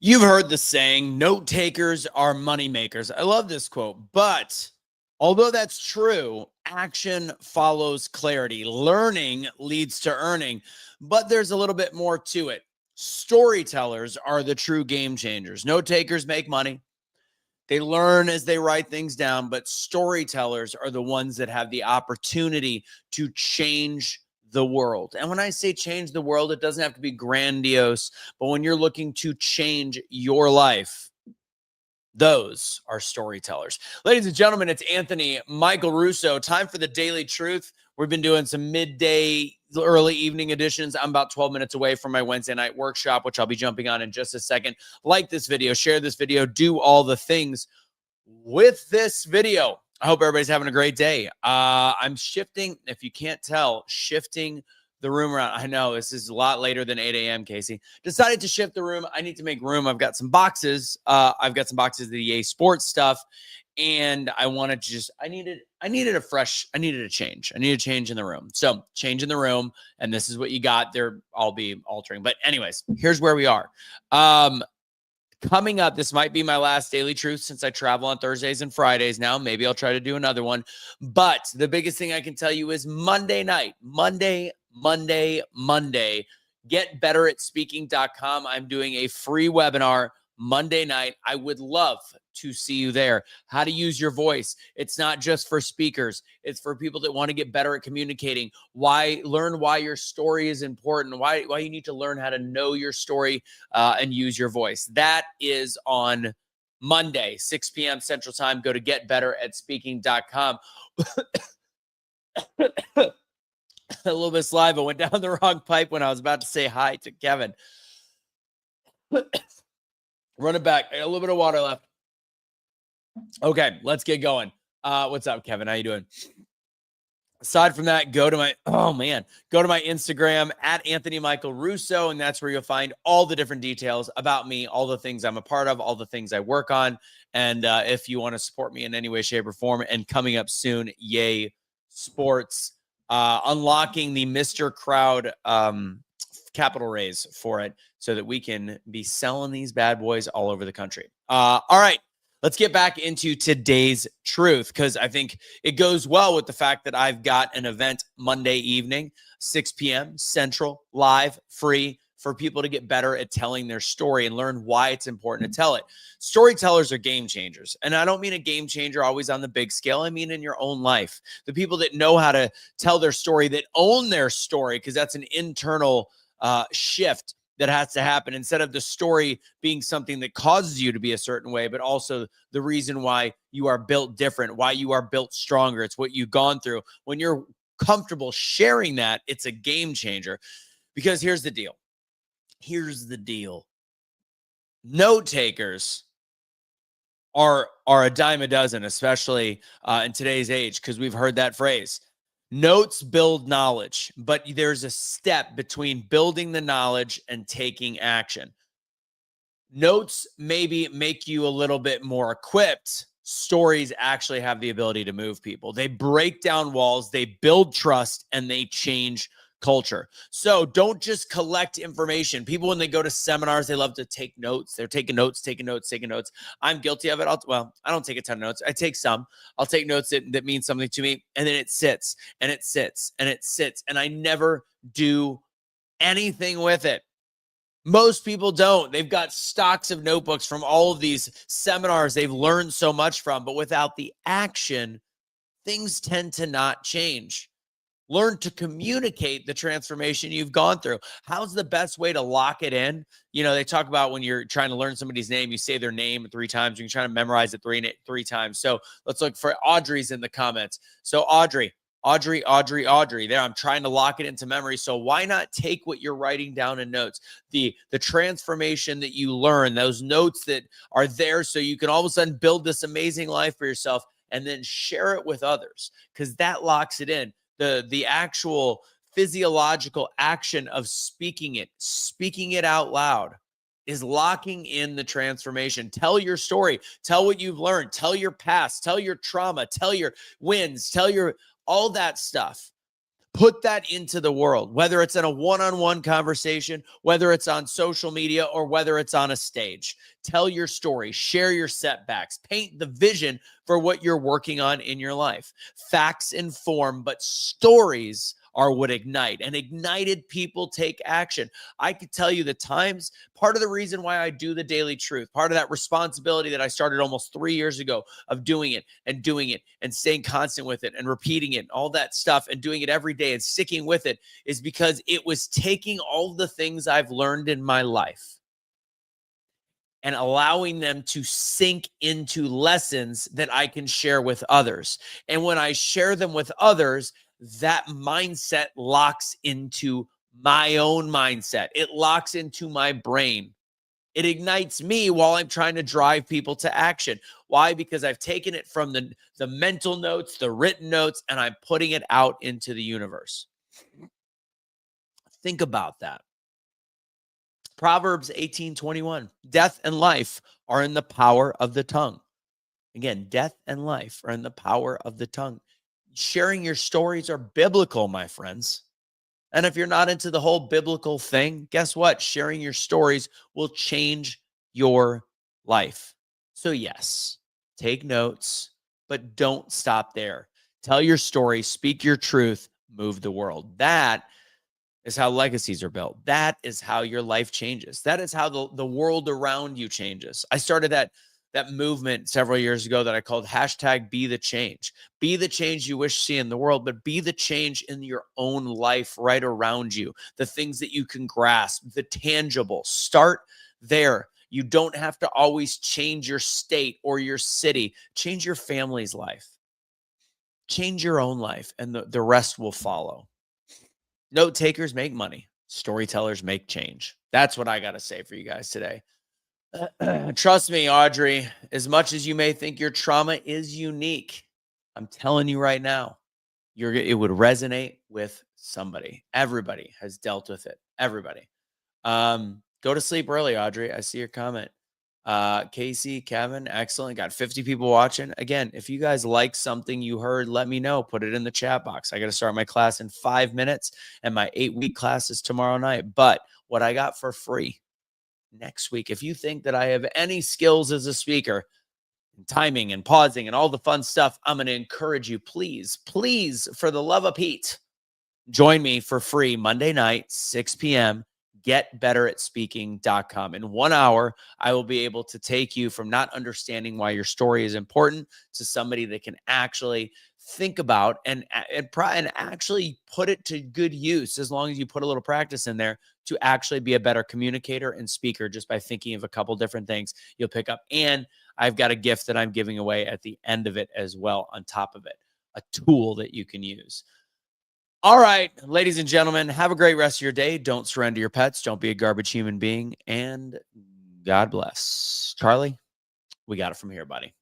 You've heard the saying, note takers are money makers. I love this quote, but although that's true, action follows clarity. Learning leads to earning, but there's a little bit more to it. Storytellers are the true game changers. Note takers make money. They learn as they write things down, but storytellers are the ones that have the opportunity to change the world. And when I say change the world, it doesn't have to be grandiose, but when you're looking to change your life, those are storytellers. Ladies and gentlemen, it's Anthony Michael Russo. Time for the Daily Truth. We've been doing some midday, early evening editions. I'm about 12 minutes away from my Wednesday night workshop, which I'll be jumping on in just a second. Like this video, share this video, do all the things with this video. I hope everybody's having a great day. I'm shifting, if you can't tell, shifting the room around. I know this is a lot later than 8 a.m., Casey. Decided to shift the room. I need to make room. I've got some boxes. I've got some boxes of the EA Sports stuff. And I wanted to just, I needed a change. I needed a change in the room. So change in the room. And this is what you got. I'll be altering. But anyways, here's where we are. Coming up, this might be my last Daily Truth since I travel on Thursdays and Fridays now. Maybe I'll try to do another one. But the biggest thing I can tell you is Monday night, Monday, getbetteratspeaking.com. I'm doing a free webinar Monday night. I would love to see you there. How to use your voice. It's not just for speakers. It's for people that want to get better at communicating. Learn why your story is important. Why you need to learn how to know your story and use your voice. That is on Monday, 6 p.m. Central Time. Go to getbetteratspeaking.com. A little bit of saliva went down the wrong pipe when I was about to say hi to Kevin. Run it back. I got a little bit of water left. Okay, let's get going. What's up, Kevin? How you doing? Aside from that, go to my Instagram at Anthony Michael Russo, and that's where you'll find all the different details about me, all the things I'm a part of, all the things I work on. And if you want to support me in any way, shape, or form, and coming up soon, Yay Sports, unlocking the Mr. Crowd capital raise for it so that we can be selling these bad boys all over the country. All right. Let's get back into today's truth because I think it goes well with the fact that I've got an event Monday evening, 6 p.m. Central, live, free for people to get better at telling their story and learn why it's important to tell it. Storytellers are game changers. And I don't mean a game changer always on the big scale. I mean in your own life. The people that know how to tell their story, that own their story, because that's an internal shift that has to happen instead of the story being something that causes you to be a certain way, but also the reason why you are built different, why you are built stronger. It's what you've gone through. When you're comfortable sharing that, it's a game changer. Because here's the deal. Note takers are a dime a dozen, especially in today's age, because we've heard that phrase. Notes build knowledge, but there's a step between building the knowledge and taking action. Notes maybe make you a little bit more equipped. Stories actually have the ability to move people. They break down walls, they build trust, and they change culture. So don't just collect information. People, when they go to seminars, they love to take notes. They're taking notes. I'm guilty of it. I don't take a ton of notes. I take some. I'll take notes that mean something to me. And then it sits and it sits and it sits. And I never do anything with it. Most people don't. They've got stocks of notebooks from all of these seminars they've learned so much from. But without the action, things tend to not change. Learn to communicate the transformation you've gone through. How's the best way to lock it in? You know, they talk about when you're trying to learn somebody's name, you say their name 3 times. You can try to memorize it three times. So let's look for Audrey's in the comments. So Audrey. There, I'm trying to lock it into memory. So why not take what you're writing down in notes, the transformation that you learn, those notes that are there so you can all of a sudden build this amazing life for yourself and then share it with others because that locks it in. The actual physiological action of speaking it out loud is locking in the transformation. Tell your story, tell what you've learned, tell your past, tell your trauma, tell your wins, all that stuff. Put that into the world, whether it's in a one-on-one conversation, whether it's on social media, or whether it's on a stage. Tell your story, share your setbacks, paint the vision for what you're working on in your life. Facts inform, but stories are what ignite, and ignited people take action. I could tell you the times, part of the reason why I do the Daily Truth, part of that responsibility that I started almost 3 years ago of doing it and staying constant with it and repeating it, all that stuff, and doing it every day and sticking with it, is because it was taking all the things I've learned in my life and allowing them to sink into lessons that I can share with others. And when I share them with others, that mindset locks into my own mindset. It locks into my brain. It ignites me while I'm trying to drive people to action. Why? Because I've taken it from the mental notes, the written notes, and I'm putting it out into the universe. Think about that. Proverbs 18:21. Death and life are in the power of the tongue. Again, death and life are in the power of the tongue. Sharing your stories are biblical, my friends. And if you're not into the whole biblical thing, guess what? Sharing your stories will change your life. So yes, take notes, but don't stop there. Tell your story, speak your truth, move the world. That is how legacies are built. That is how your life changes. That is how the world around you changes. I started that movement several years ago that I called hashtag Be the Change. Be the change you wish to see in the world, but be the change in your own life right around you. The things that you can grasp, the tangible. Start there. You don't have to always change your state or your city. Change your family's life. Change your own life, and the rest will follow. Note takers make money. Storytellers make change. That's what I got to say for you guys today. Trust me, Audrey, as much as you may think your trauma is unique, I'm telling you right now, it would resonate with somebody. Everybody has dealt with it. Everybody. Go to sleep early, Audrey. I see your comment. Casey, Kevin, excellent. Got 50 people watching. Again, if you guys like something you heard, let me know. Put it in the chat box. I got to start my class in 5 minutes, and my 8-week class is tomorrow night. But what I got for free next week, if you think that I have any skills as a speaker, timing and pausing and all the fun stuff, I'm going to encourage you, please, for the love of Pete, join me for free Monday night, 6 p.m. getbetteratspeaking.com. In 1 hour, I will be able to take you from not understanding why your story is important to somebody that can actually think about and actually put it to good use, as long as you put a little practice in there, to actually be a better communicator and speaker just by thinking of a couple different things you'll pick up. And I've got a gift that I'm giving away at the end of it as well, on top of it, a tool that you can use. All right, ladies and gentlemen, have a great rest of your day. Don't surrender your pets. Don't be a garbage human being. And God bless. Charlie, we got it from here, buddy.